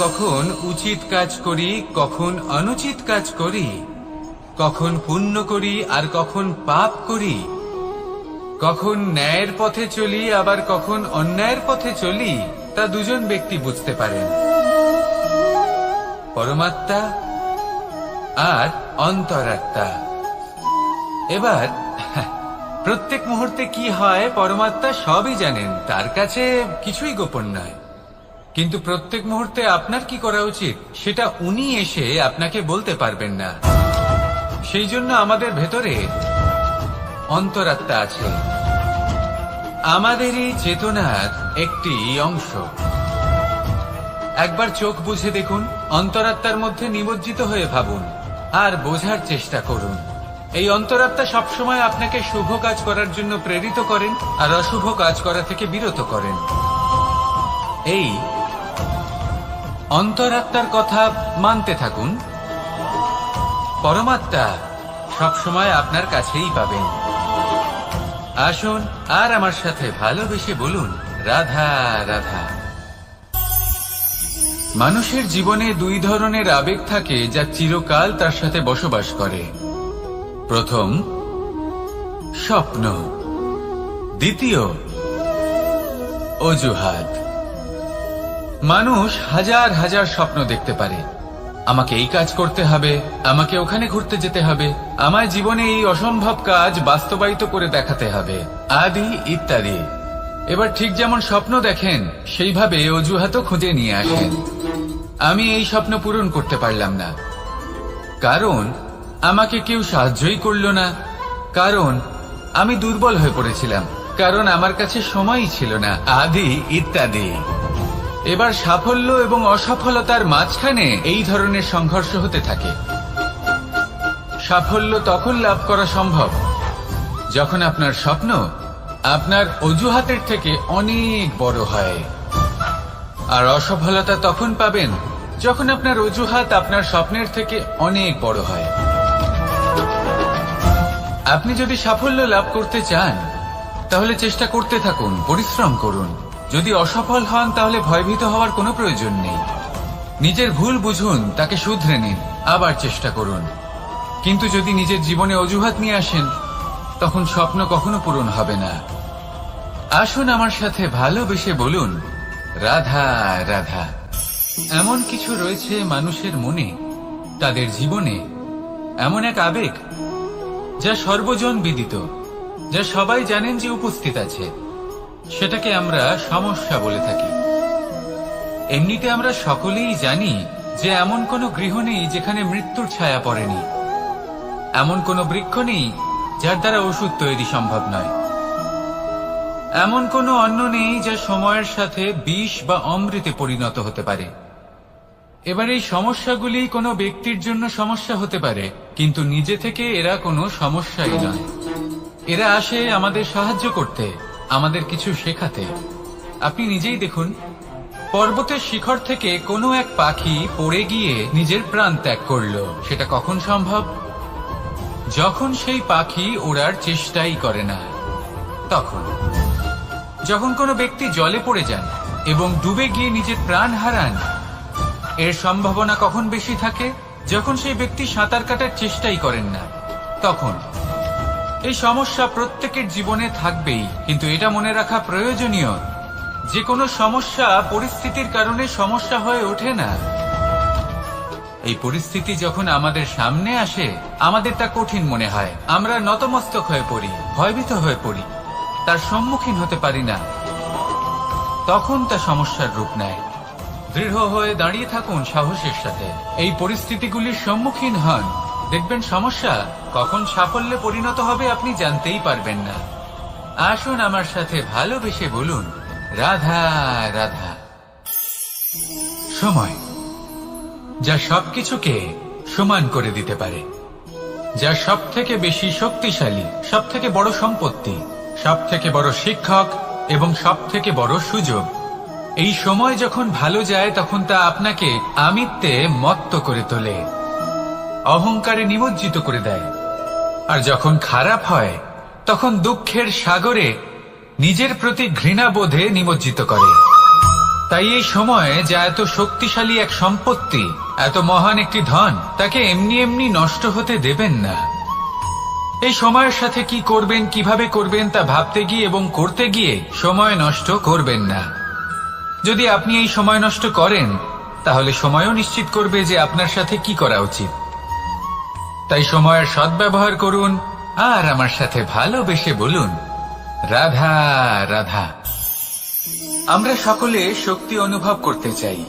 কখন উচিত কাজ করি, কখন অনুচিত কাজ করি, কখন পুণ্য করি আর কখন পাপ করি, কখন ন্যায়ের পথে চলি আবার কখন অন্যায়ের পথে চলি, তা দুজন ব্যক্তি বুঝতে পারেন, পরমাত্মা আর অন্তরাত্মা। এবার প্রত্যেক মুহূর্তে কি হয় পরমাত্মা সবই জানেন, তার কাছে কিছুই গোপন নয়। কিন্তু প্রত্যেক মুহূর্তে আপনার কি করা উচিত সেটা উনি এসে আপনাকে বলতে পারবেন না। সেই জন্য আমাদের ভেতরে অন্তরাত্মা আছে, আমাদেরই চেতনার একটি অংশ। একবার চোখ বুঝে দেখুন, অন্তরাত্মার মধ্যে নিমজ্জিত হয়ে ভাবুন আর বোঝার চেষ্টা করুন। এই অন্তরাত্মা সবসময় আপনাকে শুভ কাজ করার জন্য প্রেরিত করেন আর অশুভ কাজ করা থেকে বিরত করেন। এই অন্তরাত্মার কথা মানতে থাকুন, পরমাত্মা সবসময় আপনার কাছেই পাবেন। আসুন আর আমার সাথে ভালোবেসে বলুন, রাধা রাধা। মানুষের জীবনে দুই ধরনের আবেগ থাকে যা চিরকাল তার সাথে বসবাস করে। প্রথম স্বপ্ন, দ্বিতীয় অজুহাত। মানুষ হাজার হাজার স্বপ্ন দেখতে পারে, আমাকে এই কাজ করতে হবে, আমাকে ওখানে ঘুরতে যেতে হবে, আমায় জীবনে এই অসম্ভব কাজ বাস্তবায়িত করে দেখাতে হবে, আদি ইত্যাদি। এবার ঠিক যেমন স্বপ্ন দেখেন সেইভাবে অজুহাতও খুঁজে নিয়ে আসেন। আমি এই স্বপ্ন পূরণ করতে পারলাম না, কারণ আমাকে কেউ সাহায্যই করলো না, কারণ আমি দুর্বল হয়ে পড়েছিলাম, কারণ আমার কাছে সময়ই ছিল না, আদি ইত্যাদি। এবার সাফল্য এবং অসফলতার মাঝখানে এই ধরনের সংঘর্ষ হতে থাকে। সাফল্য তখন লাভ করা সম্ভব যখন আপনার স্বপ্ন আপনার অজুহাতের থেকে অনেক বড় হয়, আর অসফলতা তখন পাবেন যখন আপনার অজুহাত আপনার স্বপ্নের থেকে অনেক বড় হয়। আপনি যদি সাফল্য লাভ করতে চান তাহলে চেষ্টা করতে থাকুন, পরিশ্রম করুন। যদি অসফল হন তাহলে ভয়ভীত হওয়ার কোনো প্রয়োজন নেই। নিজের ভুল বুঝুন, তাকে শুধরে নিন, আবার চেষ্টা করুন। কিন্তু যদি নিজের জীবনে অজুহাত নিয়ে আসেন তখন স্বপ্ন কখনো পূরণ হবে না। আসুন আমার সাথে ভালোবেসে বলুন, রাধা রাধা। এমন কিছু রয়েছে মানুষের মনে, তাদের জীবনে এমন এক আবেগ যা সর্বজন বিদিত, যা সবাই জানেন যে উপস্থিত আছে। সেটাকে আমরা সমস্যা বলে থাকি। এমনিতে আমরা সকলেই জানি যে এমন কোনো গৃহ নেই যেখানে মৃত্যুর ছায়া পড়েনি, এমন কোনো বৃক্ষ নেই যার দ্বারা ওষুধ তৈরি সম্ভব নয়, এমন কোনো অন্ন নেই যা সময়ের সাথে বিষ বা অমৃতে পরিণত হতে পারে। এবার এই সমস্যাগুলি কোনো ব্যক্তির জন্য সমস্যা হতে পারে, কিন্তু নিজে থেকে এরা কোনো সমস্যাই নয়। এরা আসে আমাদের সাহায্য করতে, আমাদের কিছু শেখাতে। আপনি নিজেই দেখুন, পর্বতের শিখর থেকে কোনো এক পাখি পড়ে গিয়ে নিজের প্রাণ ত্যাগ করলো। সেটা কখন সম্ভব? যখন সেই পাখি ওড়ার চেষ্টাই করে না। তখন যখন কোনো ব্যক্তি জলে পড়ে যান এবং ডুবে গিয়ে নিজের প্রাণ হারান, এর সম্ভাবনা কখন বেশি থাকে? যখন সেই ব্যক্তি সাঁতার কাটার চেষ্টাই করেন না। তখন এই সমস্যা প্রত্যেকের জীবনে থাকবেই, কিন্তু এটা মনে রাখা প্রয়োজনীয় যে কোনো সমস্যা পরিস্থিতির কারণে সমস্যা হয়ে ওঠে না। এই পরিস্থিতি যখন আমাদের সামনে আসে আমাদের তা কঠিন মনে হয়, আমরা নতমস্তক হয়ে পড়ি, ভয়ভীত হয়ে পড়ি, তার সম্মুখীন হতে পারি না। তখন তা সমস্যার রূপ নেয়। দৃঢ় হয়ে দাঁড়িয়ে থাকুন সাহসের সাথে, এই পরিস্থিতিগুলির সম্মুখীন হন, দেখবেন সমস্যা কখন সাফল্যে পরিণত হবে আপনি জানতেই পারবেন না। আসুন আমার সাথে ভালোবেসে বলুন, রাধা রাধা। সময় যা সবকিছুকে সমান করে দিতে পারে, যা সব থেকে বেশি শক্তিশালী, সব থেকে বড় সম্পত্তি, সব থেকে বড় শিক্ষক এবং সব থেকে বড় সুযোগ। এই সময় যখন ভালো যায় তখন তা আপনাকে আমিত্বে মত্ত করে তোলে, অহংকারে নিমজ্জিত করে দেয়। আর যখন খারাপ হয় তখন দুঃখের সাগরে নিজের প্রতি ঘৃণাবোধে নিমজ্জিত করে। তাই এই সময়ে যা এত শক্তিশালী এক সম্পত্তি, এত মহান একটি ধন, তাকে এমনি এমনি নষ্ট হতে দেবেন না। এই সময়ের সাথে কি করবেন, কিভাবে করবেন তা ভাবতে গিয়ে এবং করতে গিয়ে সময় নষ্ট করবেন না। যদি আপনি এই সময় নষ্ট করেন, তাহলে সময়ও নিশ্চিত করবে যে আপনার সাথে কি করা উচিত। তাই সময়ের সদ্ব্যবহার করুন আর আমার সাথে ভালোবেসে বলুন, রাধা রাধা। আমরা সকলে শক্তি অনুভব করতে চাই।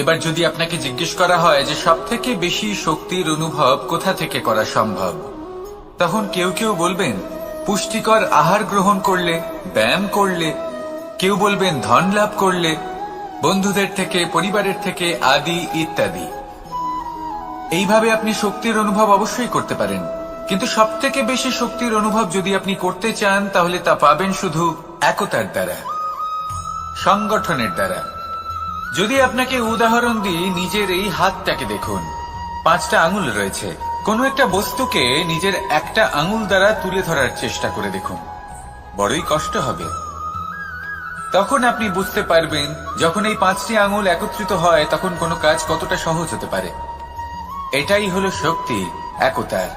এবার যদি আপনাকে জিজ্ঞেস করা হয় যে সবথেকে বেশি শক্তির অনুভব কোথা থেকে করা সম্ভব, তখন কেউ কেউ বলবেন পুষ্টিকর আহার গ্রহণ করলে, ব্যায়াম করলে, কেউ বলবেন ধন লাভ করলে, বন্ধুদের থেকে, পরিবারের থেকে, আদি ইত্যাদি। এইভাবে আপনি শক্তির অনুভব অবশ্যই করতে পারেন, কিন্তু সবথেকে বেশি শক্তির অনুভব যদি আপনি করতে চান, তাহলে তা পাবেন শুধু একতার দ্বারা, সংগঠনের দ্বারা। যদি আপনাকে উদাহরণ দিই, নিজের এই হাতটাকে দেখুন, 5টা আঙুল রয়েছে। কোনো একটা বস্তুকে নিজের একটা আঙুল দ্বারা তুলে ধরার চেষ্টা করে দেখুন, বড়ই কষ্ট হবে। তখন আপনি বুঝতে পারবেন যখন এই 5টি আঙুল একত্রিত হয় তখন কোনো কাজ কতটা সহজ হতে পারে। এটাই হলো শক্তি, একতার।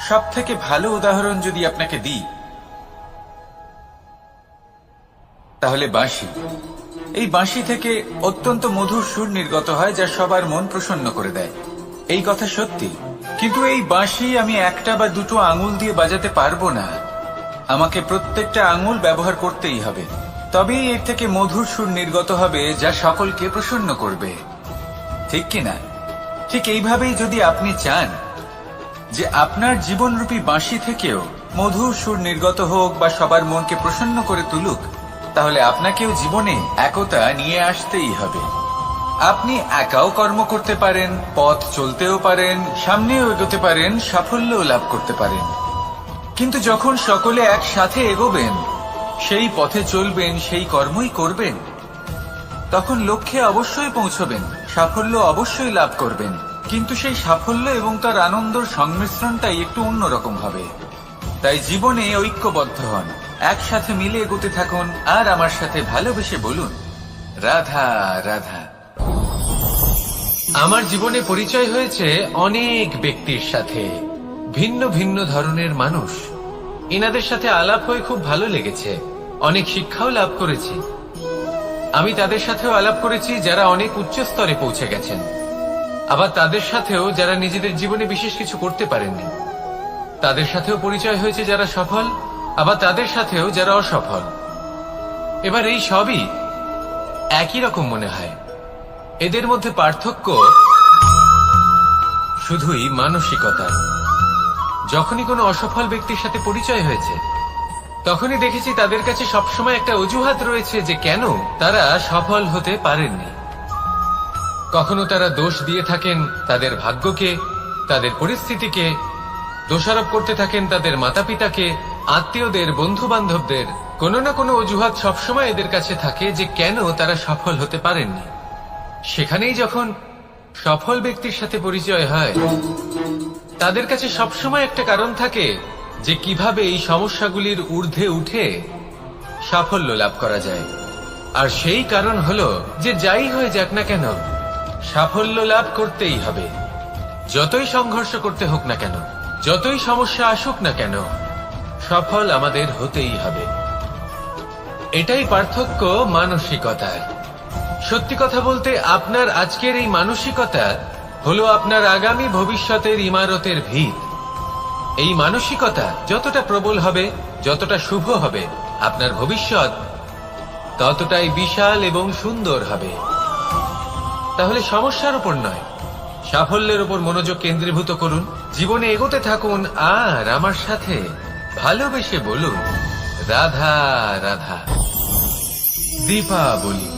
সব থেকে ভালো উদাহরণ যদি আপনাকে দিই, তাহলে বাঁশি। এই বাঁশি থেকে অত্যন্ত মধুর সুর নির্গত হয় যা সবার মন প্রসন্ন করে দেয়। এই কথা সত্যি, কিন্তু এই বাঁশি আমি একটা বা দুটো আঙুল দিয়ে বাজাতে পারবো না। আমাকে প্রত্যেকটা আঙুল ব্যবহার করতেই হবে, তবেই এর থেকে মধুর সুর নির্গত হবে যা সকলকে প্রসন্ন করবে, ঠিক কিনা? ঠিক এইভাবেই যদি আপনি চান যে আপনার জীবনরূপী বাঁশি থেকেও মধুর সুর নির্গত হোক বা সবার মনকে প্রসন্ন করে তুলুক, তাহলে আপনাকেও জীবনে একতা নিয়ে আসতেই হবে। আপনি একাও কর্ম করতে পারেন, পথ চলতেও পারেন, সামনেও এগোতে পারেন, সাফল্যও লাভ করতে পারেন। কিন্তু যখন সকলে একসাথে এগোবেন, সেই পথে চলবেন, সেই কর্মই করবেন, তখন লক্ষ্যে অবশ্যই পৌঁছবেন, সাফল্য অবশ্যই লাভ করবেন। কিন্তু সেই সাফল্য এবং তার আনন্দর সংমিশ্রণটাই একটু অন্যরকম হবে। তাই জীবনে ঐক্যবদ্ধ হন, একসাথে মিলে এগোতে থাকুন আর আমার সাথে ভালোবেসে বলুন, রাধা রাধা। আমার জীবনে পরিচয় হয়েছে অনেক ব্যক্তির সাথে, ভিন্ন ভিন্ন ধরনের মানুষ। এনাদের সাথে আলাপ হয়ে খুব ভালো লেগেছে, অনেক শিক্ষাও লাভ করেছি। আমি তাদের সাথেও আলাপ করেছি যারা অনেক উচ্চ স্তরে পৌঁছে গেছেন, আবার তাদের সাথেও যারা নিজেদের জীবনে বিশেষ কিছু করতে পারেননি। তাদের সাথেও পরিচয় হয়েছে যারা সফল, আবার তাদের সাথেও যারা অসফল। এবার এই সবই একই রকম মনে হয়। এদের মধ্যে পার্থক্য শুধুই মানসিকতার। যখনই কোনো অসফল ব্যক্তির সাথে পরিচয় হয়েছে, তখনই দেখেছি তাদের কাছে সবসময় একটা অজুহাত রয়েছে যে কেন তারা সফল হতে পারেননি। কখনো তারা দোষ দিয়ে থাকেন তাদের ভাগ্যকে, তাদের পরিস্থিতিকে, দোষারোপ করতে থাকেন তাদের মাতা পিতাকে, আত্মীয়দের, বন্ধু বান্ধবদের। কোনো না কোনো অজুহাত সবসময় এদের কাছে থাকে যে কেন তারা সফল হতে পারেননি। সেখানেই যখন সফল ব্যক্তির সাথে পরিচয় হয়, তাদের কাছে সবসময় একটা কারণ থাকে যে কিভাবে এই সমস্যাগুলির ঊর্ধ্বে উঠে সাফল্য লাভ করা যায়। আর সেই কারণ হলো যে যাই হয়ে যাক না কেন, সাফল্য লাভ করতেই হবে। যতই সংঘর্ষ করতে হোক না কেন, যতই সমস্যা আসুক না কেন, সফল আমাদের হতেই হবে। এটাই পার্থক্য মানসিকতার। সত্যি কথা বলতে, আপনার আজকের এই মানসিকতা হলো আপনার আগামী ভবিষ্যতের ইমারতের ভিত। এই মানসিকতা যতটা প্রবল হবে, যতটা শুভ হবে, আপনার ভবিষ্যৎ ততটাই বিশাল এবং সুন্দর হবে। তাহলে সমস্যার উপর নয়, সাফল্যের উপর মনোযোগ কেন্দ্রীভূত করুন, জীবনে এগোতে থাকুন আর আমার সাথে ভালোবেসে বলুন, রাধা রাধা। দীপাবলি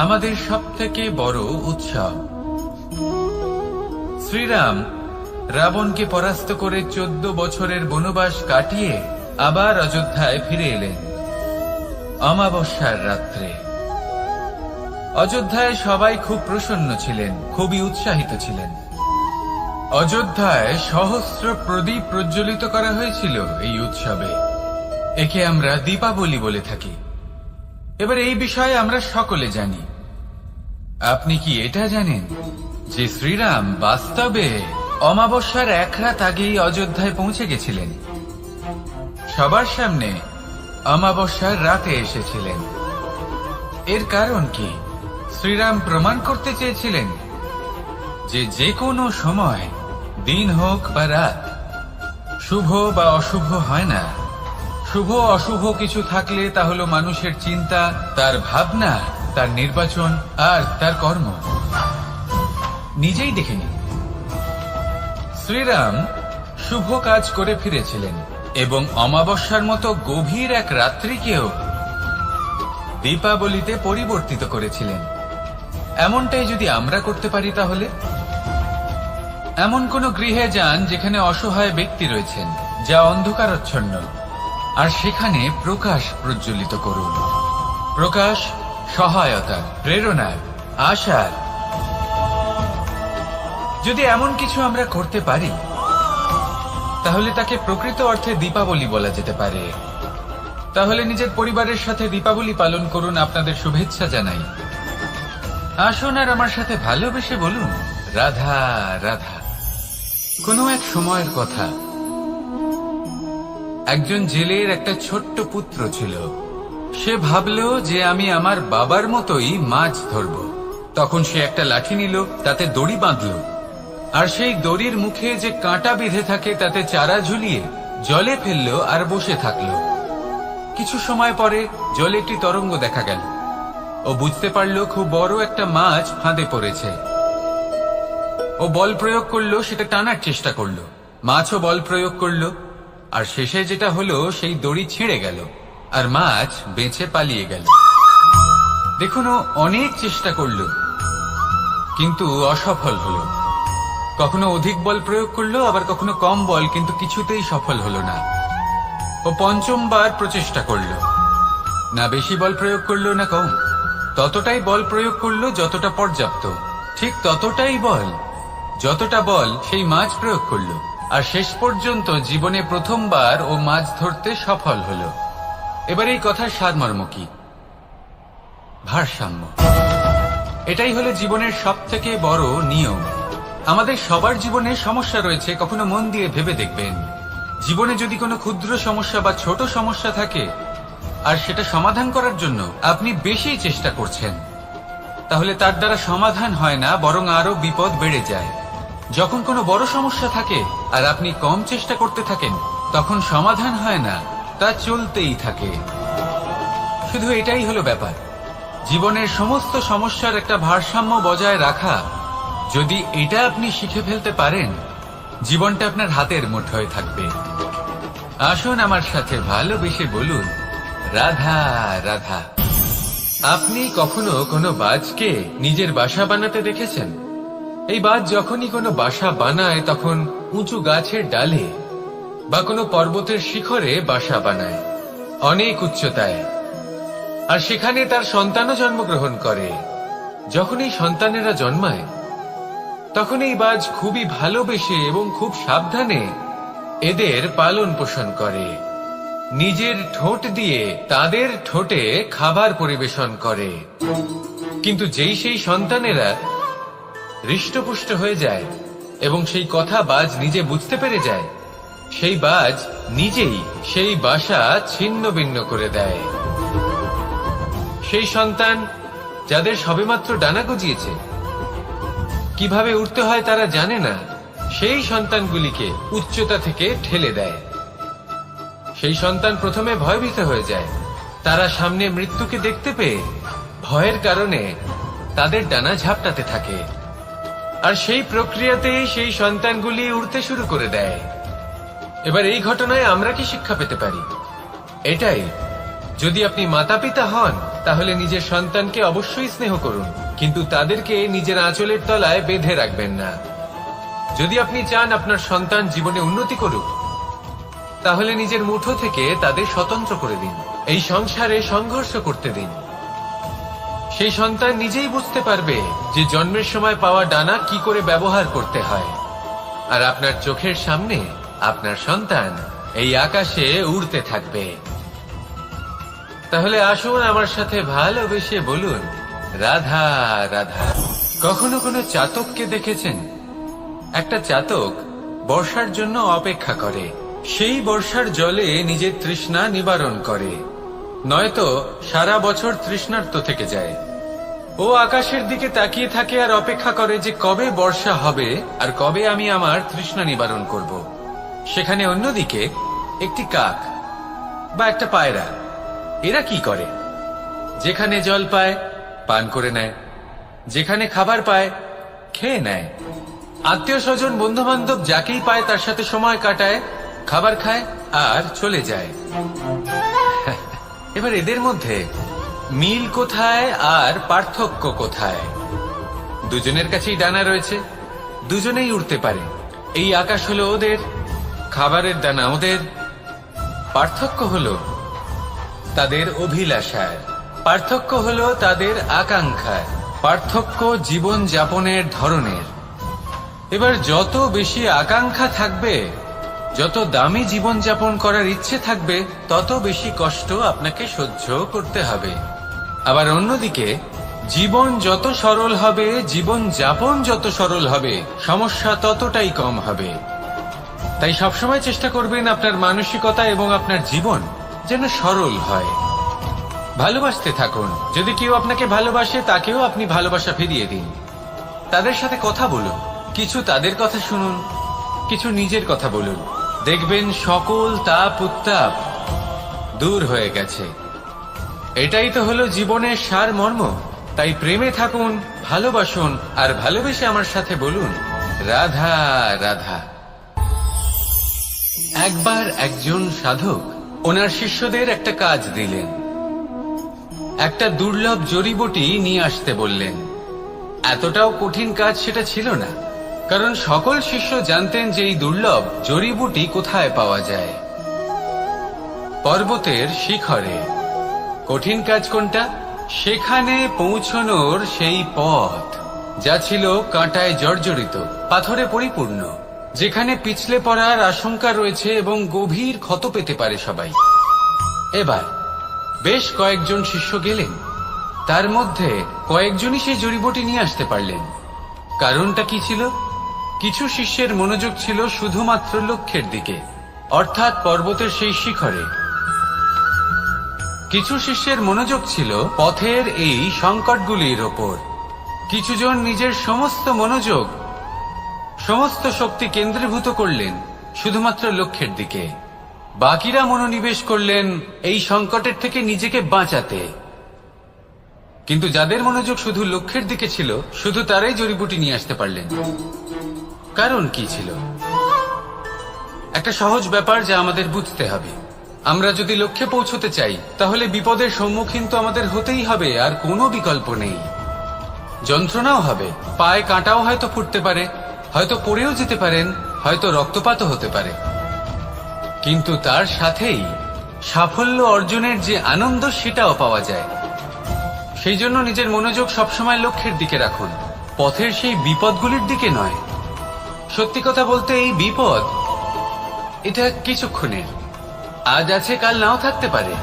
আমাদের সবথেকে বড় উৎসব। শ্রীরাম রাবণকে পরাস্ত করে 14 বছরের বনবাস কাটিয়ে আবার অযোধ্যায় ফিরে এলেন অমাবস্যার রাত্রে। অযোধ্যায় সবাই খুব প্রসন্ন ছিলেন, খুবই উৎসাহিত ছিলেন। অযোধ্যায় সহস্র প্রদীপ প্রজ্বলিত করা হয়েছিল এই উৎসবে। একে আমরা দীপাবলি বলে থাকি। এবার এই বিষয়ে আমরা সকলে জানি। আপনি কি এটা জানেন যে শ্রীরাম বাস্তবে অমাবস্যার এক রাত আগেই অযোধ্যায় পৌঁছে গেছিলেন? সবার সামনে অমাবস্যার রাতে এসেছিলেন। এর কারণ কি? শ্রীরাম প্রমাণ করতে চেয়েছিলেন যে যে কোনো সময়, দিন হোক বা রাত, শুভ বা অশুভ হয় না। শুভ অশুভ কিছু থাকলে তা হলো মানুষের চিন্তা, তার ভাবনা, তার নির্বাচন আর তার কর্ম। নিজেই দেখে নিন, শ্রীরাম শুভ কাজ করে ফিরেছিলেন এবং অমাবস্যার মতো গভীর এক রাত্রিকেও দীপাবলিতে পরিবর্তিত করেছিলেন। এমনটাই যদি আমরা করতে পারি, তাহলে এমন কোন গৃহে যান যেখানে অসহায় ব্যক্তি রয়েছেন, যা অন্ধকারাচ্ছন্ন, আর সেখানে প্রকাশ প্রজ্বলিত করুন। প্রকাশ সহায়তার, প্রেরণার, আশার। যদি এমন কিছু আমরা করতে পারি, তাহলে তাকে প্রকৃত অর্থে দীপাবলি বলা যেতে পারে। তাহলে নিজের পরিবারের সাথে দীপাবলি পালন করুন। আপনাদের শুভেচ্ছা জানাই। আসুন আর আমার সাথে ভালোবেসে বলুন, রাধা রাধা। কোনো এক সময়ের কথা, একজন জেলের একটা ছোট্ট পুত্র ছিল। সে ভাবল যে আমি আমার বাবার মতোই মাছ ধরব। তখন সে একটা লাঠি নিল, তাতে দড়ি বাঁধল, আর সেই দড়ির মুখে যে কাঁটা বিঁধে থাকে তাতে চারা ঝুলিয়ে জলে ফেললো আর বসে থাকলো। কিছু সময় পরে জলে একটি তরঙ্গ দেখা গেল। ও বুঝতে পারল খুব বড় একটা মাছ ফাঁদে পড়েছে। ও বল প্রয়োগ করলো, সেটা টানার চেষ্টা করলো। মাছও বল প্রয়োগ করলো, আর শেষে যেটা হলো, সেই দড়ি ছিঁড়ে গেল আর মাছ বেঁচে পালিয়ে গেল। দেখুন, ও অনেক চেষ্টা করলো কিন্তু অসফল হলো। কখনো অধিক বল প্রয়োগ করলো, আবার কখনো কম বল, কিন্তু কিছুতেই সফল হলো না। ও পঞ্চমবার প্রচেষ্টা করলো। না বেশি বল প্রয়োগ করলো না কম, ততটাই বল প্রয়োগ করলো যতটা পর্যাপ্ত। ঠিক ততটাই বল, যতটা বল সেই মাছ প্রয়োগ করলো। আর শেষ পর্যন্ত জীবনে প্রথমবার ও মাছ ধরতে সফল হলো। এবার এই কথার সারমর্ম কি? ভারসাম্য। এটাই হলো জীবনের সবথেকে বড় নিয়ম। আমাদের সবার জীবনে সমস্যা রয়েছে, কখনো মন দিয়ে ভেবে দেখবেন। জীবনে যদি কোনো ক্ষুদ্র সমস্যা বা ছোট সমস্যা থাকে, আর সেটা সমাধান করার জন্য আপনি বেশি চেষ্টা করছেন, তাহলে তার দ্বারা সমাধান হয় না, বরং আরো বিপদ বেড়ে যায়। যখন কোনো বড় সমস্যা থাকে আর আপনি কম চেষ্টা করতে থাকেন, তখন সমাধান হয় না, তা চলতেই থাকে। শুধু এটাই হলো ব্যাপার। জীবনের সমস্ত সমস্যার একটা ভারসাম্য বজায় রাখা, যদি এটা আপনি শিখে ফেলতে পারেন, জীবনটা আপনার হাতের মুঠোয় থাকবে। আসুন আমার সাথে ভালোবেসে বলুন, রাধা রাধা। আপনি কখনো কোনো বাজকে নিজের বাসা বানাতে দেখেছেন? এই বাজ যখনই কোনো বাসা বানায়, তখন উঁচু গাছের ডালে বা কোনো পর্বতের শিখরে বাসা বানায়, অনেক উচ্চতায়। আর সেখানে তার সন্তানও জন্মগ্রহণ করে। যখন এই সন্তানেরা জন্মায়, তখন এই বাজ খুবই ভালোবেসে এবং খুব সাবধানে এদের পালন পোষণ করে। নিজের ঠোঁট দিয়ে তাদের ঠোঁটে খাবার পরিবেশন করে। কিন্তু যেই সেই সন্তানেরা হৃষ্টপুষ্ট হয়ে যায় এবং সেই কথা বাজ নিজে বুঝতে পেরে যায়, সেই বাজ নিজেই সেই বাসা ছিন্ন ভিন্ন করে দেয়। সেই সন্তান যাদের সবেমাত্র ডানা গজিয়েছে, কিভাবে উঠতে হয় তারা জানে না, সেই সন্তানগুলিকে উচ্চতা থেকে ঠেলে দেয়। সেই সন্তান প্রথমে ভয়ভীত হয়ে যায়। তারা সামনে মৃত্যুকে দেখতে পেয়ে ভয়ের কারণে তাদের ডানা ঝাপটাতে থাকে। আর সেই প্রক্রিয়াতেই সেই সন্তানগুলি উড়তে শুরু করে দেয়। এবার এই ঘটনায় আমরা কি শিক্ষা পেতে পারি? এটাই, যদি আপনি মাতা পিতা হন, তাহলে নিজের সন্তানকে অবশ্যই স্নেহ করুন, কিন্তু তাদেরকে নিজের আঁচলের তলায় বেঁধে রাখবেন না। যদি আপনি চান আপনার সন্তান জীবনে উন্নতি করুক, তাহলে নিজের মুঠো থেকে তাদের স্বতন্ত্র করে দিন। এই সংসারে সংঘর্ষ করতে দিন। সেই সন্তান নিজেই বুঝতে পারবে যে জন্মের সময় পাওয়া ডানা কি করে ব্যবহার করতে হয়। আর আপনার চোখের সামনে আপনার সন্তান এই আকাশে উড়তে থাকবে। তাহলে আসুন আমার সাথে ভালোবেসে বলুন রাধা রাধা। কখনো কোনো চাতককে দেখেছেন? একটা চাতক বর্ষার জন্য অপেক্ষা করে, সেই বর্ষার জলে নিজের তৃষ্ণা নিবারণ করে, নয়তো সারা বছর তৃষ্ণার্ত থেকে যায়। ও আকাশের দিকে তাকিয়ে থাকে আর অপেক্ষা করে যে কবে বর্ষা হবে আর কবে আমি আমার তৃষ্ণা নিবারণ করব। সেখানে অন্যদিকে একটি কাক বা একটা পায়রা, এরা কি করে? যেখানে জল পায় পান করে নেয়, যেখানে খাবার পায় খেয়ে নেয়, আত্মীয় স্বজন বন্ধু বান্ধব যাকেই পায় তার সাথে সময় কাটায়, খাবার খায় আর চলে যায়। এবার এদের মধ্যে মিল কোথায় আর পার্থক্য কোথায়? দুজনের কাছেই ডানা রয়েছে, দুজনেই উড়তে পারে। এই আকাশ হলো ওদের, খাবারের দানা ওদের। পার্থক্য হলো তাদের অভিলাষার, পার্থক্য হলো তাদের আকাঙ্ক্ষার, পার্থক্য জীবন যাপনের ধরনের। এবার যত বেশি আকাঙ্ক্ষা থাকবে, যত দামি জীবন যাপন করার ইচ্ছে থাকবে, তত বেশি কষ্ট আপনাকে সহ্য করতে হবে। আবার অন্যদিকে জীবন যত সরল হবে, জীবন যাপন যত সরল হবে, সমস্যা ততটাই কম হবে। তাই সবসময় চেষ্টা করবেন আপনার মানসিকতা এবং আপনার জীবন যেন সরল হয়। ভালোবাসতে থাকুন। যদি কেউ আপনাকে ভালোবাসে, তাকেও আপনি ভালোবাসা ফিরিয়ে দিন। তাদের সাথে কথা বলুন, কিছু তাদের কথা শুনুন, কিছু নিজের কথা বলুন। দেখবেন সকল তাপ উত্তাপ দূর হয়ে গেছে। এটাই তো হলো জীবনের সারমর্ম। তাই প্রেমে থাকুন, ভালোবাসুন, আর ভালোবেসে আমার সাথে বলুন রাধা রাধা। একবার একজন সাধক ওনার শিষ্যদের একটা কাজ দিলেন। একটা দুর্লভ জড়িবুটি নিয়ে আসতে বললেন। এতটাও কঠিন কাজ সেটা ছিল না, কারণ সকল শিষ্য জানতেন যে এই দুর্লভ জড়িবুটি কোথায় পাওয়া যায়। পর্বতের শিখরে। কঠিন কাজ কোনটা? সেখানে পৌঁছনোর সেই পথ, যা ছিল কাঁটায় জর্জরিত, পাথরে পরিপূর্ণ, যেখানে পিছলে পড়ার আশঙ্কা রয়েছে এবং গভীর ক্ষত পেতে পারে সবাই। এবার বেশ কয়েকজন শিষ্য গেলেন, তার মধ্যে কয়েকজনই সেই জড়িবুটি নিয়ে আসতে পারলেন। কারণটা কি ছিল? কিছু শিষ্যের মনোযোগ ছিল শুধুমাত্র লক্ষ্যের দিকে, অর্থাৎ পর্বতের সেই শিখরে। কিছু শিষ্যের মনোযোগ ছিল পথের এই সংকটগুলির ওপর। কিছুজন নিজের সমস্ত মনোযোগ, সমস্ত শক্তি কেন্দ্রীভূত করলেন শুধুমাত্র লক্ষ্যের দিকে। বাকিরা মনোনিবেশ করলেন এই সংকটের থেকে নিজেকে বাঁচাতে। কিন্তু যাদের মনোযোগ শুধু লক্ষ্যের দিকে ছিল, শুধু তারাই জড়িবুটি নিয়ে আসতে পারলেন। কারণ কি ছিল? একটা সহজ ব্যাপার যা আমাদের বুঝতে হবে। আমরা যদি লক্ষ্যে পৌঁছতে চাই, তাহলে বিপদের সম্মুখীন তো আমাদের হতেই হবে, আর কোনো বিকল্প নেই। যন্ত্রণাও হবে, পায়ে কাঁটাও হয়তো ফুটতে পারে, হয়তো পড়েও যেতে পারেন, হয়তো রক্তপাতও হতে পারে। কিন্তু তার সাথেই সাফল্য অর্জনের যে আনন্দ, সেটাও পাওয়া যায়। সেই জন্য নিজের মনোযোগ সবসময় লক্ষ্যের দিকে রাখুন, পথের সেই বিপদগুলির দিকে নয়। সত্যি কথা বলতে এই বিপদ, এটা কিছুক্ষণের, আজ আছে কাল নাও থাকতে পারে।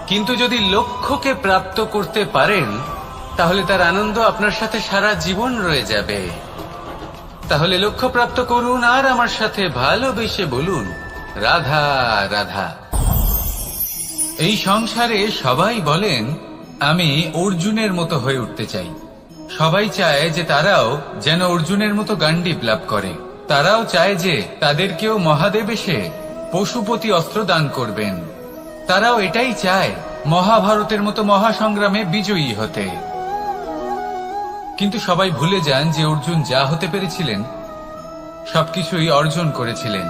কিন্তু যদি লক্ষ্যকে প্রাপ্ত করতে পারেন, তাহলে তার আনন্দ আপনার সাথে সারা জীবন রয়ে যাবে। তাহলে লক্ষ্য প্রাপ্ত করুন আর আমার সাথে ভালোবেসে বলুন রাধা রাধা। এই সংসারে সবাই বলেন আমি অর্জুনের মতো হয়ে উঠতে চাই। সবাই চায় যে তারাও যেন অর্জুনের মতো গান্ডীব লাভ করে। তারাও চায় যে তাদেরকেও মহাদেব এসে পশুপতি অস্ত্র দান করবেন। তারাও এটাই চায় মহাভারতের মতো মহাসংগ্রামে বিজয়ী হতে। কিন্তু সবাই ভুলে যান যে অর্জুন যা হতে পেরেছিলেন, সবকিছুই অর্জন করেছিলেন।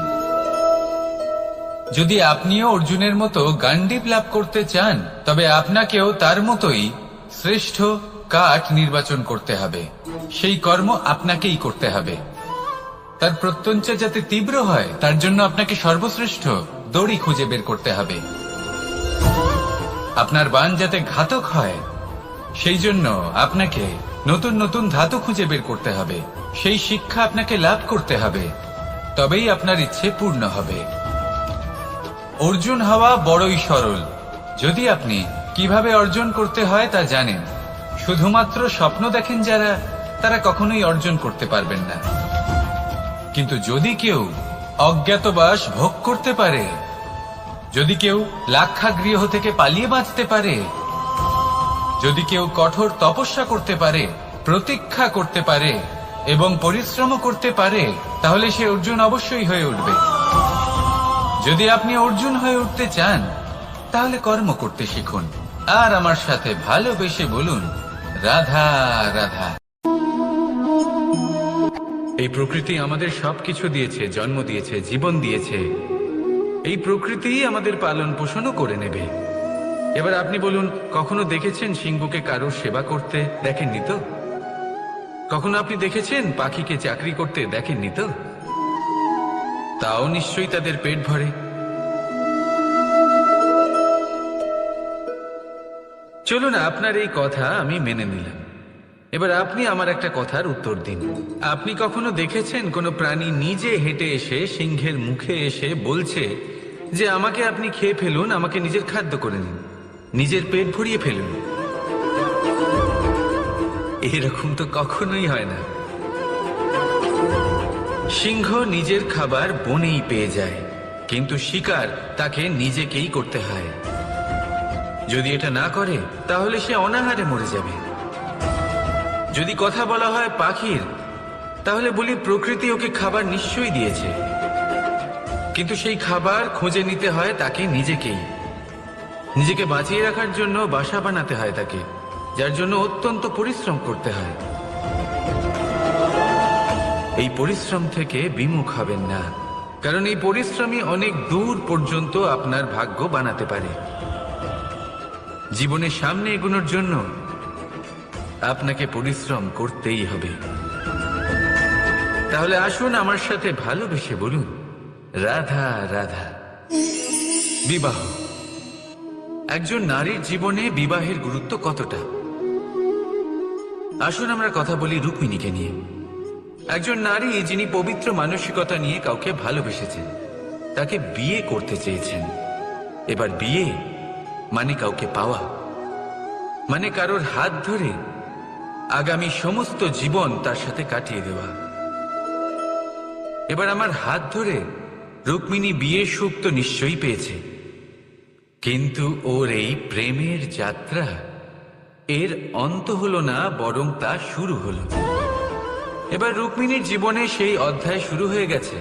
যদি আপনিও অর্জুনের মতো গান্ডীব লাভ করতে চান, তবে আপনাকেও তার মতোই শ্রেষ্ঠ কাঠ নির্বাচন করতে হবে। সেই কর্ম আপনাকেই করতে হবে। তার প্রত্যঞ্চা যাতে তীব্র হয়, তার জন্য আপনাকে সর্বশ্রেষ্ঠ দড়ি খুঁজে বের করতে হবে। আপনার বাণ যাতে ঘাতক হয়, সেই জন্য আপনাকে নতুন নতুন ধাতু খুঁজে বের করতে হবে। সেই শিক্ষা আপনাকে লাভ করতে হবে, তবেই আপনার ইচ্ছে পূর্ণ হবে। অর্জুন হওয়া বড়ই সরল, যদি আপনি কিভাবে অর্জন করতে হয় তা জানেন। শুধুমাত্র স্বপ্ন দেখেন যারা, তারা কখনোই অর্জন করতে পারবেন না। কিন্তু যদি কেউ অজ্ঞাতবাস ভোগ করতে পারে, যদি কেউ লাক্ষাগৃহ থেকে পালিয়ে বাঁচতে পারে, যদি কেউ কঠোর তপস্যা করতে পারে, প্রতীক্ষা করতে পারে এবং পরিশ্রম করতে পারে, তাহলে সে অর্জুন অবশ্যই হয়ে উঠবে। যদি আপনি অর্জুন হয়ে উঠতে চান, তাহলে কর্ম করতে শিখুন আর আমার সাথে ভালোবেসে বলুন, রাধা রাধা। এই প্রকৃতি আমাদের সবকিছু দিয়েছে, জন্ম দিয়েছে, জীবন দিয়েছে। এই প্রকৃতিই আমাদের পালন পোষণও করে নেবে। এবার আপনি বলুন, কখনো দেখেছেন সিংহকে কারোর সেবা করতে? দেখেননি তো? কখনো আপনি দেখেছেন পাখিকে চাকরি করতে? দেখেননি তো? তাও নিশ্চয়ই তাদের পেট ভরে। চলুন, আপনার এই কথা আমি মেনে নিলাম। এবার আপনি আমার একটা কথার উত্তর দিন। আপনি কখনো দেখেছেন কোনো প্রাণী নিজে হেঁটে এসে সিংহের মুখে এসে বলছে যে আমাকে আপনি খেয়ে ফেলুন, আমাকে নিজের খাদ্য করে নিন, নিজের পেট ভরিয়ে ফেলুন? এরকম তো কখনোই হয় না। সিংহ নিজের খাবার বনেই পেয়ে যায়, কিন্তু শিকার তাকে নিজেকেই করতে হয়। যদি এটা না করে তাহলে সে অনাহারে মরে যাবে। যদি কথা বলা হয় পাখির, তাহলে বলি প্রকৃতি ওকে খাবার নিশ্চয়ই দিয়েছে, কিন্তু সেই খাবার খুঁজে নিতে হয় তাকে নিজেকেই। নিজেকে বাঁচিয়ে রাখার জন্য বাসা বানাতে হয় তাকে, যার জন্য অত্যন্ত পরিশ্রম করতে হয়। এই পরিশ্রম থেকে বিমুখ হবেন না, কারণ এই পরিশ্রমই অনেক দূর পর্যন্ত আপনার ভাগ্য বানাতে পারে। জীবনের সামনে এগোনোর জন্য আপনাকে পরিশ্রম করতেই হবে। তাহলে আসুন আমার সাথে ভালোবেসে বলুন, রাধা রাধা। বিবাহ। একজন নারীর জীবনে বিবাহের গুরুত্ব কতটা? আসুন আমরা কথা বলি রুক্মিণীকে নিয়ে। একজন নারী যিনি পবিত্র মানসিকতা নিয়ে কাউকে ভালোবেসেছেন, তাকে বিয়ে করতে চেয়েছেন। এবার বিয়ে মানে কাউকে পাওয়া, মানে কারোর হাত ধরে আগামী সমস্ত জীবন তার সাথে কাটিয়ে দেওয়া। এবার আমার হাত ধরে রুক্মিণী বিয়ের সুখ তো নিশ্চয়ই পেয়েছে, কিন্তু ওর এই প্রেমের যাত্রা এর অন্ত হলো না, বরং তা শুরু হলো। এবার রুক্মিণীর জীবনে সেই অধ্যায় শুরু হয়ে গেছে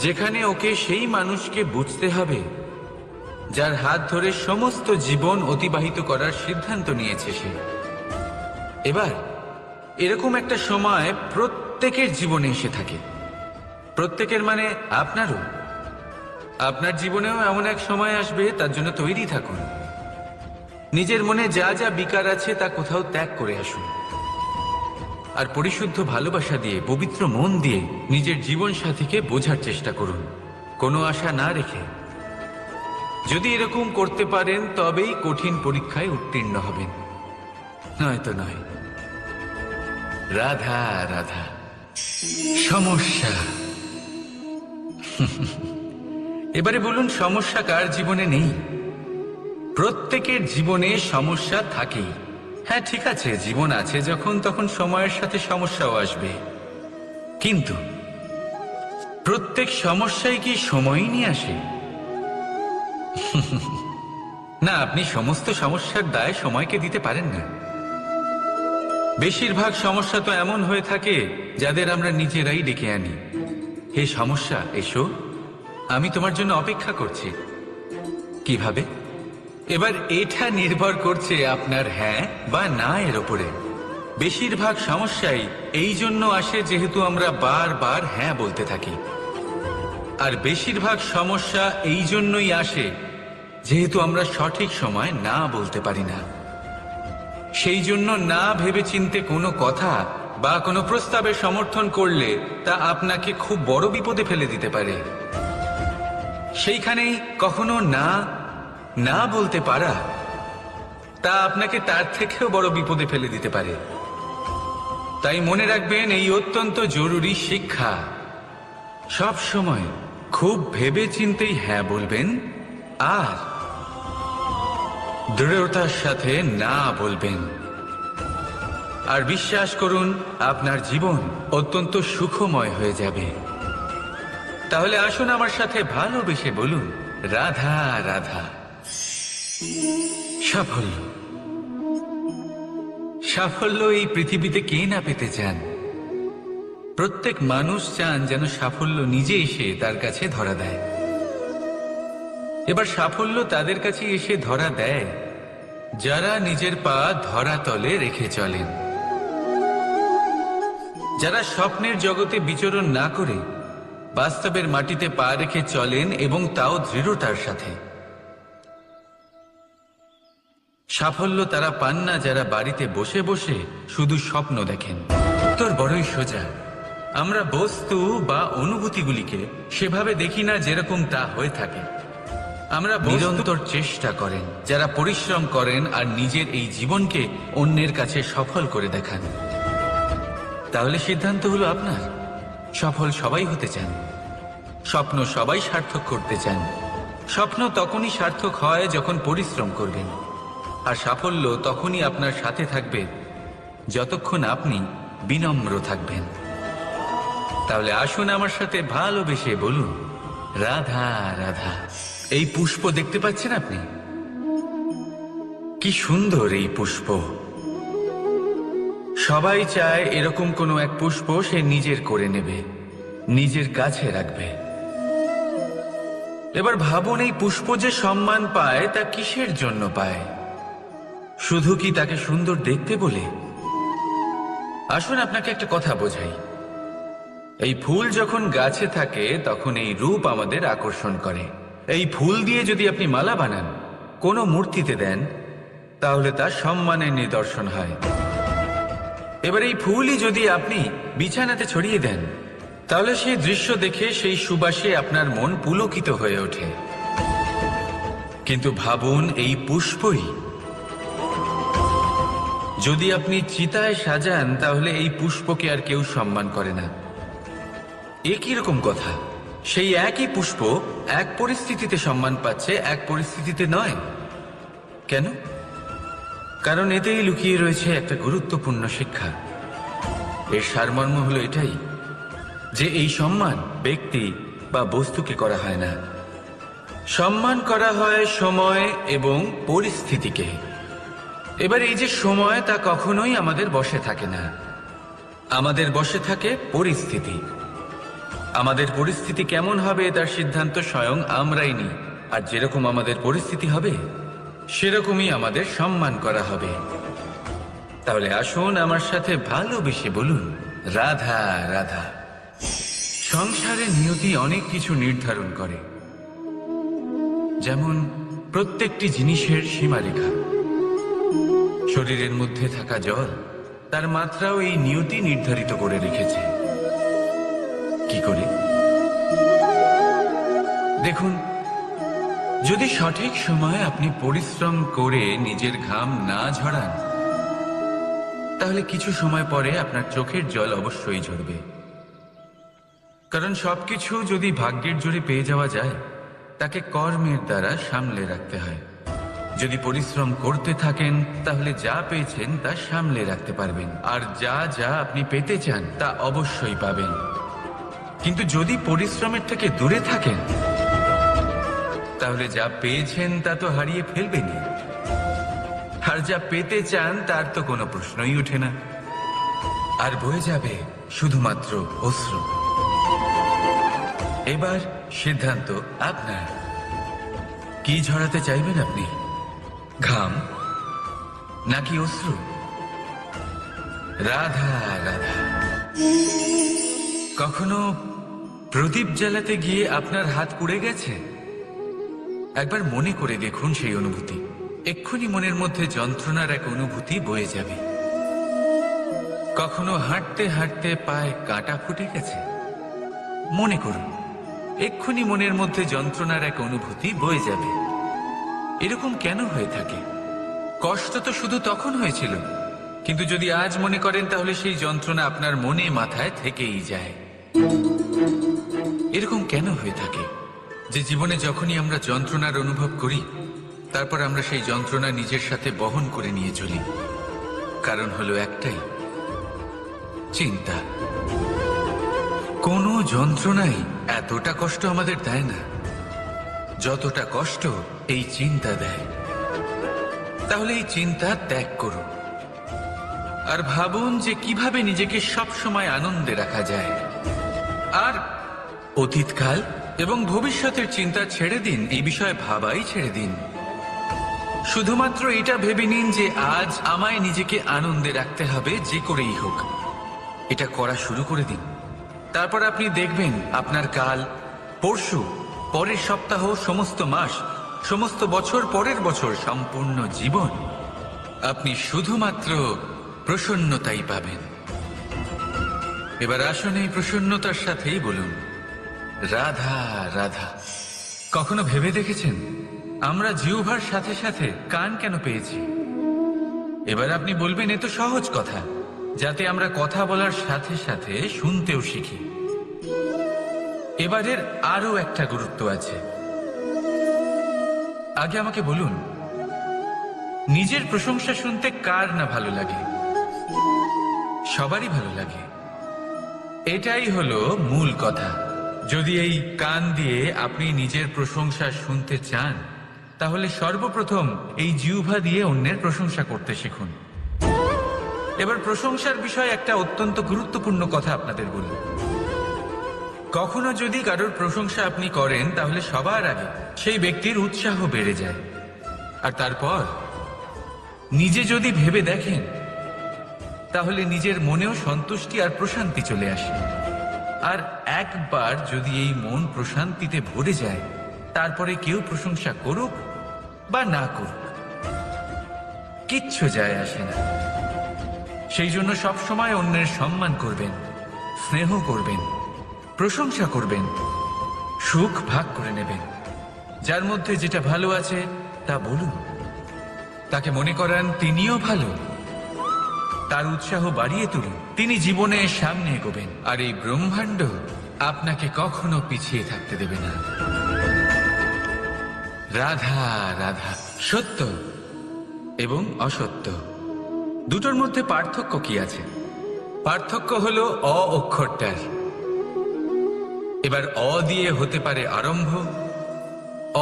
যেখানে ওকে সেই মানুষকে বুঝতে হবে যার হাত ধরে সমস্ত জীবন অতিবাহিত করার সিদ্ধান্ত নিয়েছে সে। এবার এরকম একটা সময় প্রত্যেকের জীবনে এসে থাকে। প্রত্যেকের মানে আপনারও। আপনার জীবনেও এমন এক সময় আসবে, তার জন্য তৈরি থাকুন। নিজের মনে যা যা বিকার আছে তা কোথাও ত্যাগ করে আসুন, আর পরিশুদ্ধ ভালোবাসা দিয়ে, পবিত্র মন দিয়ে নিজের জীবন সাথীকে বোঝার চেষ্টা করুন, কোনো আশা না রেখে। যদি এরকম করতে পারেন তবেই কঠিন পরীক্ষায় উত্তীর্ণ হবেন, নয়তো নয়। রাধা রাধা। সমস্যা। এবারে বলুন, সমস্যা কার জীবনে নেই? প্রত্যেকের জীবনে সমস্যা থাকেই। হ্যাঁ ঠিক আছে, জীবন আছে যখন, তখন সময়ের সাথে সমস্যাও আসবে, কিন্তু প্রত্যেক সমস্যাই কি সময়ই নিয়ে আসে? না, আপনি সমস্ত সমস্যার দায় সময়কে দিতে পারেন না। বেশিরভাগ সমস্যা তো এমন হয়ে থাকে যাদের আমরা নিজেরাই ডেকে আনি। হে সমস্যা, এসো, আমি তোমার জন্য অপেক্ষা করছি। কিভাবে? এবার এটা নির্ভর করছে আপনার হ্যাঁ বা না এর ওপরে। বেশিরভাগ সমস্যাই এই জন্য আসে যেহেতু আমরা বারবার হ্যাঁ বলতে থাকি, আর বেশিরভাগ সমস্যা এই জন্যই আসে যেহেতু আমরা সঠিক সময় না বলতে পারি না। সেই জন্য না ভেবেচিন্তে কোনো কথা বা কোনো প্রস্তাবের সমর্থন করলে তা আপনাকে খুব বড় বিপদে ফেলে দিতে পারে। সেইখানেই কখনো না না বলতে পারা তা আপনাকে তার থেকেও বড় বিপদে ফেলে দিতে পারে। তাই মনে রাখবেন এই অত্যন্ত জরুরি শিক্ষা, সব সময় খুব ভেবেচিন্তেই হ্যাঁ বলবেন, আর দৃঢ়তার সাথে না বলবেন, আর বিশ্বাস করুন আপনার জীবন অত্যন্ত সুখময় হয়ে যাবে। তাহলে আসুন আমার সাথে ভালোবেসে বলুন, রাধা রাধা। সাফল্য, সাফল্য এই পৃথিবীতে কে না পেতে চান? প্রত্যেক মানুষ চান যেন সাফল্য নিজে এসে তার কাছে ধরা দেয়। এবার সাফল্য তাদের কাছে এসে ধরা দেয় যারা নিজের পা ধরাতলে রেখে চলেন, যারা স্বপ্নের জগতে বিচরণ না করে বাস্তবের মাটিতে পা রেখে চলেন এবং তাও দৃঢ়তার সাথে। সাফল্য তারা পান না যারা বাড়িতে বসে বসে শুধু স্বপ্ন দেখেন। উত্তর বড়ই সোজা। আমরা বস্তু বা অনুভূতিগুলিকে সেভাবে দেখি না যেরকম তা হয়ে থাকে। আমরা নিরন্তর চেষ্টা করেন, যারা পরিশ্রম করেন আর নিজের এই জীবনকে অন্যের কাছে সফল করে দেখান। তাহলে সিদ্ধান্ত হলো আপনার। সফল সবাই হতে চান, স্বপ্ন সবাই সার্থক করতে চান। স্বপ্ন তখনই সার্থক হয় যখন পরিশ্রম করবেন, আর সাফল্য তখনই আপনার সাথে থাকবে যতক্ষণ আপনি বিনম্র থাকবেন। তাহলে আসুন আমার সাথে ভালোবেসে বলুন, রাধা রাধা। এই পুষ্প দেখতে পাচ্ছেন আপনি? কি সুন্দর এই পুষ্প। সবাই চায় এরকম কোনো এক পুষ্প সে নিজের করে নেবে, নিজের কাছে রাখবে। এবার ভাবুন, এই পুষ্প যে সম্মান পায় তা কিসের জন্য পায়? শুধু কি তাকে সুন্দর দেখতে বলে? আসুন আপনাকে একটা কথা বোঝাই। এই ফুল যখন গাছে থাকে তখন এই রূপ আমাদের আকর্ষণ করে। এই ফুল দিয়ে যদি আপনি মালা বানান, কোনো মূর্তিতে দেন, তাহলে তা সম্মানের নিদর্শন হয়। এবার এই ফুলই যদি আপনি বিছানাতে ছড়িয়ে দেন, তাহলে সেই দৃশ্য দেখে সেই সুবাসে আপনার মন পুলকিত হয়ে ওঠে। কিন্তু ভাবুন, এই পুষ্পই যদি আপনি চিতায় সাজান, তাহলে এই পুষ্পকে আর কেউ সম্মান করে না। একই রকম কথা, সেই একই পুষ্প এক পরিস্থিতিতে সম্মান পাচ্ছে, এক পরিস্থিতিতে নয়। কেন? কারণ এতেই লুকিয়ে রয়েছে একটা গুরুত্বপূর্ণ শিক্ষা। এর সারমর্ম হলো এটাই যে এই সম্মান ব্যক্তি বা বস্তুকে করা হয় না, সম্মান করা হয় সময় এবং পরিস্থিতিকে। এবার এই যে সময়, তা কখনোই আমাদের বশে থাকে না। আমাদের বশে থাকে পরিস্থিতি। আমাদের পরিস্থিতি কেমন হবে তার সিদ্ধান্ত স্বয়ং আমরাই নিই, আর যেরকম আমাদের পরিস্থিতি হবে সেরকমই আমাদের সম্মান করা হবে। তাহলে আসুন আমার সাথে ভালোবেসে বলুন, রাধা রাধা। সংসারে নিয়তি অনেক কিছু নির্ধারণ করে, যেমন প্রত্যেকটি জিনিসের সীমারেখা। শরীরের মধ্যে থাকা জল, তার মাত্রাও এই নিয়তি নির্ধারিত করে রেখেছে। কি করে? দেখুন, যদি সঠিক সময়ে আপনি পরিশ্রম করে নিজের ঘাম না ঝরান, তাহলে কিছু সময় পরে আপনার চোখের জল অবশ্যই ঝরবে। কারণ সবকিছু যদি ভাগ্যের জোরে পেয়ে যাওয়া যায়, তাকে কর্মের দ্বারা সামলে রাখতে হয়। যদি পরিশ্রম করতে থাকেন, তাহলে যা পেয়েছেন তা সামলে রাখতে পারবেন, আর যা যা আপনি পেতে চান তা অবশ্যই পাবেন। কিন্তু যদি পরিশ্রমের থেকে দূরে থাকেন, তাহলে যা পেয়েছেন তা তো হারিয়ে ফেলবেনই, আর যা পেতে চান তার তো কোনো প্রশ্নই ওঠে না, আর বয়ে যাবে শুধুমাত্র অশ্রু। এবার সিদ্ধান্ত আপনার। কি ঝরাতে চাইবেন আপনি? ঘাম নাকি অশ্রু? রাধা রাধা। কখনো প্রদীপ জ্বালাতে গিয়ে আপনার হাত পুড়ে গেছে? একবার মনে করে দেখুন সেই অনুভূতি। এক্ষুনি মনের মধ্যে যন্ত্রণার এক অনুভূতি বয়ে যাবে। কখনো হাঁটতে হাঁটতে পায়ে কাঁটা ফুটে গেছে? মনে করুন, এক্ষুনি মনের মধ্যে যন্ত্রণার এক অনুভূতি বয়ে যাবে। এরকম কেন হয়ে থাকে? কষ্ট তো শুধু তখন হয়েছিল, কিন্তু যদি আজ মনে করেন তাহলে সেই যন্ত্রণা আপনার মনে মাথায় থেকেই যায়। এরকম কেন হয়ে থাকে যে জীবনে যখনই আমরা যন্ত্রণার অনুভব করি, তারপর আমরা সেই যন্ত্রণা নিজের সাথে বহন করে নিয়ে চলি। কারণ হলো একটাই, চিন্তা। কোনো যন্ত্রণাই এতটা কষ্ট আমাদের দেয় না যতটা কষ্ট এই চিন্তা দেয়। তাহলে এই চিন্তা ত্যাগ করুন আর ভাবুন যে কিভাবে নিজেকে সব সময় আনন্দে রাখা যায়। আর অতীতকাল এবং ভবিষ্যতের চিন্তা ছেড়ে দিন, এই বিষয়ে ভাবাই ছেড়ে দিন। শুধুমাত্র এটা ভেবে নিন যে আজ আমায় নিজেকে আনন্দে রাখতে হবে, যে করেই হোক। এটা করা শুরু করে দিন। তারপর আপনি দেখবেন আপনার কাল, পরশু, পরের সপ্তাহ, সমস্ত মাস, সমস্ত বছর, পরের বছর, সম্পূর্ণ জীবন আপনি শুধুমাত্র প্রসন্নতাই পাবেন। এবার আসুন এই প্রসন্নতার সাথেই বলুন, রাধা রাধা। কখনো ভেবে দেখেছেন আমরা জিহ্বার সাথে সাথে কান কেন পেয়েছি? এবার আপনি বলবেন এ তো সহজ কথা, যাতে আমরা কথা বলার সাথে সাথে শুনতেও শিখি। এবারের আরো একটা গুরুত্ব আছে। আগে আমাকে বলুন, নিজের প্রশংসা শুনতে কার না ভালো লাগে? সবারই ভালো লাগে। এটাই হলো মূল কথা। যদি এই কান দিয়ে আপনি নিজের প্রশংসা শুনতে চান, তাহলে সর্বপ্রথম এই জিহ্বা দিয়ে অন্যের প্রশংসা করতে শিখুন। এবার প্রশংসার বিষয়ে একটা অত্যন্ত গুরুত্বপূর্ণ কথা আপনাদের বলব। কখনো যদি কারোর প্রশংসা আপনি করেন, তাহলে সবার আগে সেই ব্যক্তির উৎসাহ বেড়ে যায়। আর তারপর নিজে যদি ভেবে দেখেন, তাহলে নিজের মনেও সন্তুষ্টি আর প্রশান্তি চলে আসে। আর একবার যদি এই মন প্রশান্তিতে ভরে যায়, তারপরে কেউ প্রশংসা করুক বা না করুক, কিচ্ছু যায় আসে না। সেই জন্য সবসময় অন্যের সম্মান করবেন, স্নেহ করবেন, প্রশংসা করবেন, সুখ ভাগ করে নেবেন। যার মধ্যে যেটা ভালো আছে তা বলুন। তাকে মনে করান তিনিও ভালো, তার উৎসাহ বাড়িয়ে তুলুন। তিনি জীবনে সামনে এগোবেন, আর এই ব্রহ্মাণ্ড আপনাকে কখনো পিছিয়ে থাকতে দেবে না। রাধা রাধা। সত্য এবং অসত্য দুটোর মধ্যে পার্থক্য কি আছে? পার্থক্য হলো অ অক্ষরটার। এবার অ দিয়ে হতে পারে আরম্ভ,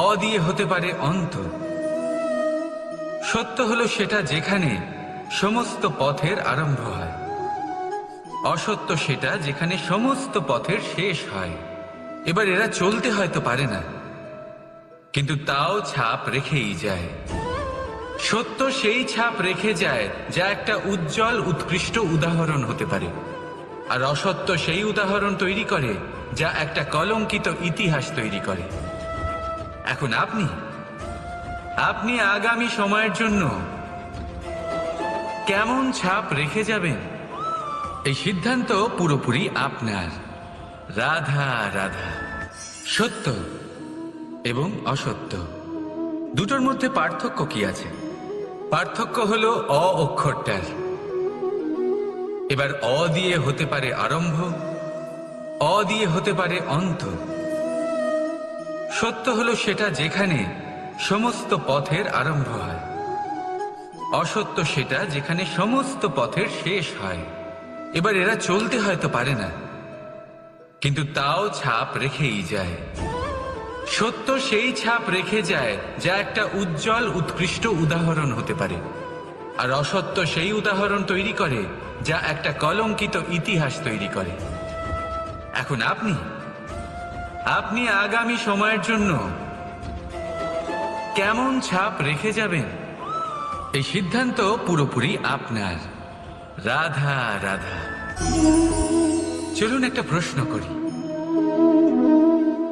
অ দিয়ে হতে পারে অন্ত। সত্য হলো সেটা যেখানে সমস্ত পথের আরম্ভ হয়, অসত্য সেটা যেখানে সমস্ত পথের শেষ হয়। এবার এরা চলতে হয়তো পারে না, কিন্তু তাও ছাপ রেখেই যায়। সত্য সেই ছাপ রেখে যায় যা একটা উজ্জ্বল উৎকৃষ্ট উদাহরণ হতে পারে, আর অসত্য সেই উদাহরণ তৈরি করে যা একটা কলঙ্কিত ইতিহাস তৈরি করে। এখন আপনি আগামী সময়ের জন্য কেমন ছাপ রেখে যাবেন, এই সিদ্ধান্ত পুরোপুরি আপনার। রাধা রাধা। সত্য এবং অসত্য দুটোর মধ্যে পার্থক্য কি আছে? পার্থক্য হলো অ অক্ষরটার। এবার অ দিয়ে হতে পারে আরম্ভ, অ দিয়ে হতে পারে অন্ত। সত্য হলো সেটা যেখানে সমস্ত পথের আরম্ভ হয়, অসত্য সেটা যেখানে সমস্ত পথের শেষ হয়। এবার এরা চলতে হয়তো পারে না, কিন্তু তাও ছাপ রেখেই যায়। সত্য সেই ছাপ রেখে যায় যা একটা উজ্জ্বল উৎকৃষ্ট উদাহরণ হতে পারে, আর অসত্য সেই উদাহরণ তৈরি করে যা একটা কলঙ্কিত ইতিহাস তৈরি করে। এখন আপনি আগামী সময়ের জন্য কেমন ছাপ রেখে যাবেন, এই সিদ্ধান্ত পুরোপুরি আপনার। রাধা রাধা। চলুন একটা প্রশ্ন করি।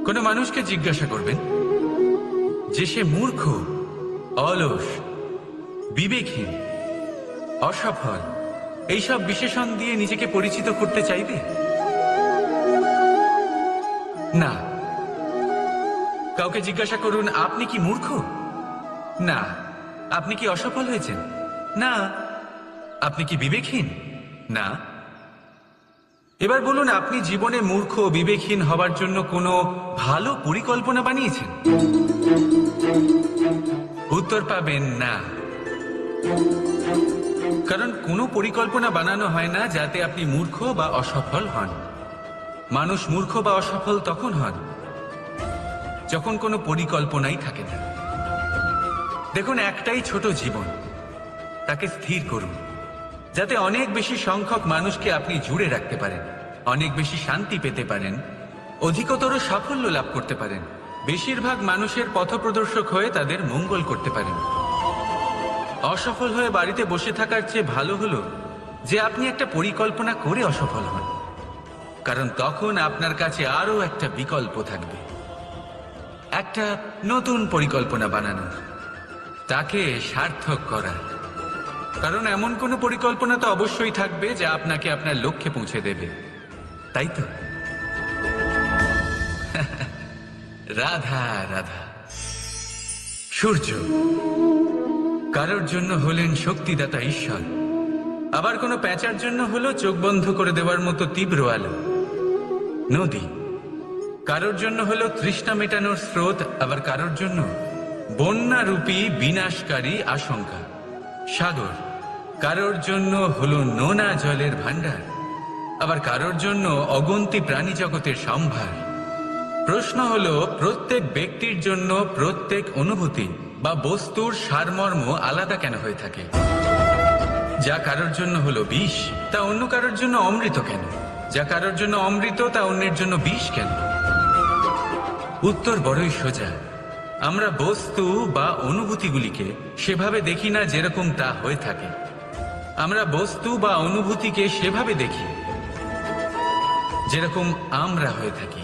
কোনো মানুষকে জিজ্ঞাসা করবেন যে সে মূর্খ, অলস, বিবেকহীন, অসফল, এইসব বিশেষণ দিয়ে নিজেকে পরিচিত করতে চাইবে? না। কাউকে জিজ্ঞাসা করুন আপনি কি মূর্খ? না। আপনি কি অসফল হয়েছেন? না। আপনি কি বিবেকহীন? না। এবার বলুন, আপনি জীবনে মূর্খ ও বিবেকহীন হবার জন্য কোনো ভালো পরিকল্পনা বানিয়েছেন? উত্তর পাবেন না। কারণ কোনো পরিকল্পনা বানানো হয় না যাতে আপনি মূর্খ বা অসফল হন। মানুষ মূর্খ বা অসফল তখন হন যখন কোনো পরিকল্পনাই থাকে না। দেখুন, একটাই ছোট জীবন, তাকে স্থির করুন যাতে অনেক বেশি সংখ্যক মানুষকে আপনি জুড়ে রাখতে পারেন, অনেক বেশি শান্তি পেতে পারেন, অধিকতর সাফল্য লাভ করতে পারেন, বেশিরভাগ মানুষের পথপ্রদর্শক হয়ে তাদের মঙ্গল করতে পারেন। অসফল হয়ে বাড়িতে বসে থাকার চেয়ে ভালো হলো যে আপনি একটা পরিকল্পনা করে অসফল হন, কারণ তখন আপনার কাছে আরো একটা বিকল্প থাকবে, একটা নতুন পরিকল্পনা বানানোর, তাকে সার্থক করার। কারণ এমন কোনো পরিকল্পনা তো অবশ্যই থাকবে যা আপনাকে আপনার লক্ষ্যে পৌঁছে দেবে, তাই তো? রাধা রাধা। সূর্য কারোর জন্য হলেন শক্তিদাতা ঈশ্বর, আবার কোনো প্যাঁচার জন্য হলো চোখ বন্ধ করে দেওয়ার মতো তীব্র আলো। নদী কারোর জন্য হলো তৃষ্ণা মেটানোর স্রোত, আবার কারোর জন্য বন্যারূপী বিনাশকারী আশঙ্কা। সাগর কারোর জন্য হলো নোনা জলের ভান্ডার, আবার কারোর জন্য অগন্তি প্রাণী জগতের সম্ভার। প্রশ্ন হলো, প্রত্যেক ব্যক্তির জন্য প্রত্যেক অনুভূতি বা বস্তুর সারমর্ম আলাদা কেন হয়ে থাকে? যা কারোর জন্য হলো বিষ, তা অন্য কারোর জন্য অমৃত কেন? যা কারোর জন্য অমৃত, তা অন্যের জন্য বিষ কেন? উত্তর বড়ই সোজা। আমরা বস্তু বা অনুভূতিগুলিকে সেভাবে দেখি না যেরকম তা হয়ে থাকে। আমরা বস্তু বা অনুভূতিকে সেভাবে দেখি যেরকম আমরা হয়ে থাকি।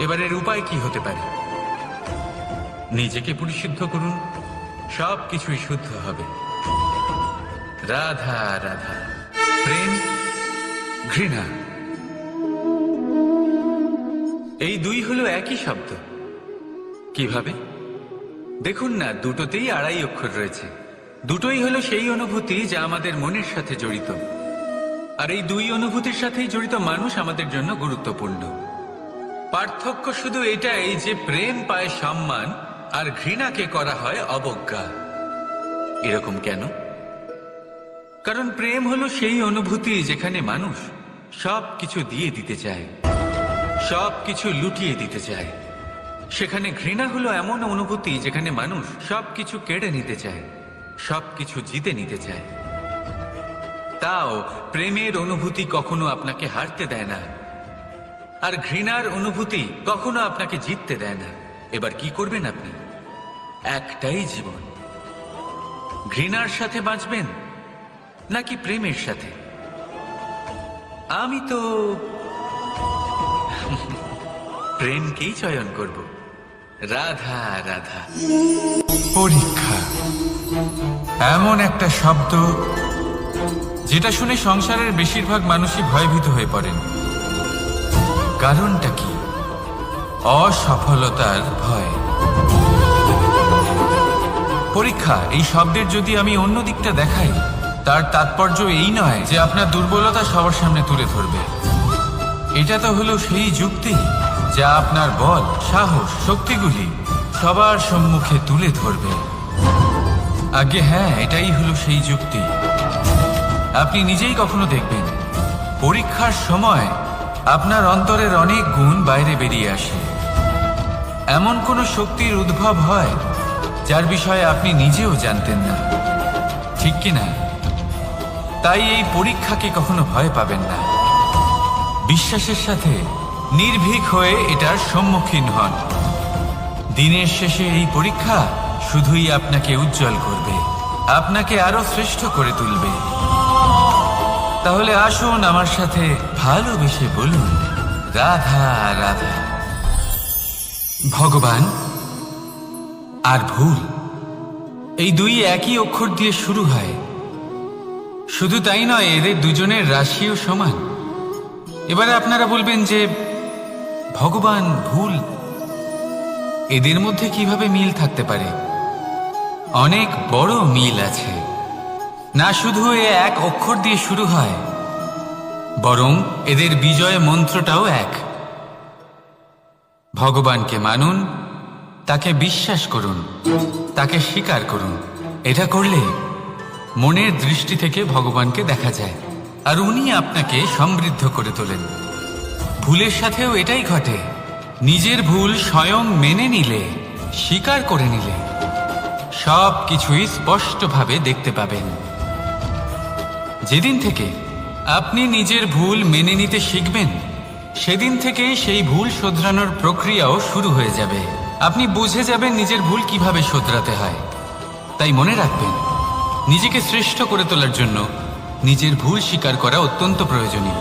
এবার এর উপায় কি হতে পারে? নিজেকে পরিশুদ্ধ করুন, সব কিছুই শুদ্ধ হবে। রাধা রাধা। প্রেম, ঘৃণা, এই দুই হলো একই শব্দ। কিভাবে? দেখুন না, দুটোতেই 2.5 অক্ষর রয়েছে। দুটোই হলো সেই অনুভূতি যা আমাদের মনের সাথে জড়িত, আর এই দুই অনুভূতির সাথেই জড়িত মানুষ আমাদের জন্য গুরুত্বপূর্ণ। পার্থক্য শুধু এটাই যে প্রেম পায় সম্মান আর ঘৃণাকে করা হয় অবজ্ঞা। এরকম কেন? কারণ প্রেম হলো সেই অনুভূতি যেখানে মানুষ সব কিছু দিয়ে দিতে চায়, সব কিছু লুটিয়ে দিতে চায়। সেখানে ঘৃণা হলো এমন অনুভূতি যেখানে মানুষ সবকিছু কেড়ে নিতে চায়, সবকিছু জিতে নিতে চায়। তাও প্রেমের অনুভূতি কখনো আপনাকে হারতে দেয় না, আর ঘৃণার অনুভূতি কখনো আপনাকে জিততে দেয় না। এবার কি করবেন আপনি? একটাই জীবন, ঘৃণার সাথে বাঁচবেন নাকি প্রেমের সাথে? আমি তো প্রেমকেই চয়ন করব। রাধা রাধা। পরীক্ষা এমন একটা শব্দ যেটা শুনে সংসারের বেশিরভাগ মানুষই ভয়ভীত হয়ে পড়েন। কারণটা কি? অসফলতার ভয়। পরীক্ষা এই শব্দের যদি আমি অন্য দিকটা দেখাই, তার তাৎপর্য এই নয় যে আপনার দুর্বলতা সবার সামনে তুলে ধরবে। এটা তো হলো সেই যুক্তি যা আপনার বল, সাহস, শক্তিগুলি সবার সম্মুখে তুলে ধরবে। আগে হ্যাঁ, এটাই হলো সেই যুক্তি। আপনি নিজেই কখনো দেখবেন পরীক্ষার সময় আপনার অন্তরের অনেক গুণ বাইরে বেরিয়ে আসে। এমন কোনো শক্তির উদ্ভব হয় যার বিষয়ে আপনি নিজেও জানতেন না, ঠিক কিনা? তাই এই পরীক্ষাকে কখনো ভয় পাবেন না। বিশ্বাসের সাথে নির্ভীক হয়ে এটার সম্মুখীন হন। দিনের শেষে এই পরীক্ষা শুধুই আপনাকে উজ্জ্বল করবে, আপনাকে আরো শ্রেষ্ঠ করে তুলবে। তাহলে আসুন আমার সাথে ভালোবেসে বলুন, রাধা রাধা। ভগবান আর ভুল, এই দুই একই অক্ষর দিয়ে শুরু হয়। শুধু তাই নয়, এদের দুজনের রাশিও সমান। এবারে আপনারা বলবেন যে ভগবান, ভুল, এদের মধ্যে কিভাবে মিল থাকতে পারে? অনেক বড় মিল আছে। না শুধু এ এক অক্ষর দিয়ে শুরু হয়, বরং এদের বিজয় মন্ত্রটাও এক। ভগবানকে মানুন, তাকে বিশ্বাস করুন, তাকে স্বীকার করুন। এটা করলে মনের দৃষ্টি থেকে ভগবানকে দেখা যায়, আর উনি আপনাকে সমৃদ্ধ করে তোলেন। ভুলের সাথেও এটাই ঘটে। নিজের ভুল স্বয়ং মেনে নিলে, স্বীকার করে নিলে সব কিছুই স্পষ্টভাবে দেখতে পাবেন। যেদিন থেকে আপনি নিজের ভুল মেনে নিতে শিখবেন, সেদিন থেকে সেই ভুল শোধরানোর প্রক্রিয়াও শুরু হয়ে যাবে। আপনি বুঝে যাবেন নিজের ভুল কিভাবে শোধরাতে হয়। তাই মনে রাখবেন, নিজেকে শ্রেষ্ঠ করে তোলার জন্য নিজের ভুল স্বীকার করা অত্যন্ত প্রয়োজনীয়।